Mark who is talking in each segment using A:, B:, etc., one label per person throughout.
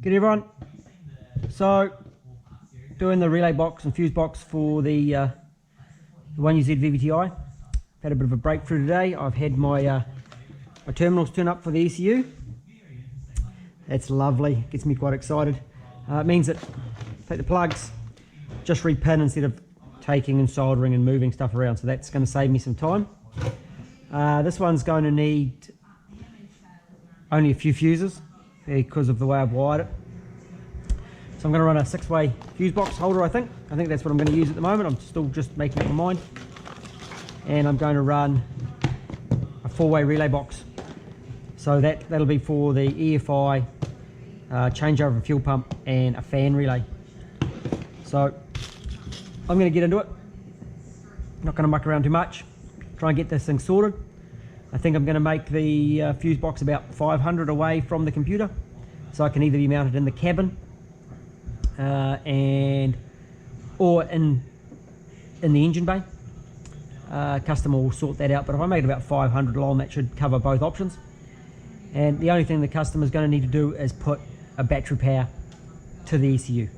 A: Good everyone. So doing the relay box and fuse box for the CartuneNZ VVti. Had a bit of a breakthrough today. I've had my my terminals turn up for the ECU. That's lovely, gets me quite excited. It means that take the plugs, just repin instead of taking and soldering and moving stuff around, so that's going to save me some time. This one's going to need only a few fuses because of the way I've wired it. So I'm going to run a 6-way fuse box holder, I think that's what I'm going to use at the moment. I'm still just making up my mind. And I'm going to run a 4-way relay box. So that'll be for the EFI, changeover of fuel pump and a fan relay. So I'm going to get into it. Not going to muck around too much. Try and get this thing sorted. I think I'm going to make the fuse box about 500 away from the computer, so I can either be mounted in the cabin or in the engine bay. Customer will sort that out, but if I make it about 500 long, that should cover both options. And the only thing the customer is going to need to do is put a battery power to the ECU.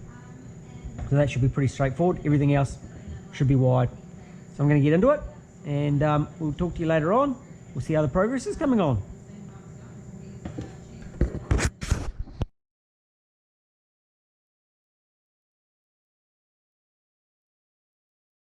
A: So that should be pretty straightforward. Everything else should be wired. So I'm going to get into it, and we'll talk to you later on. We'll see how the progress is coming on.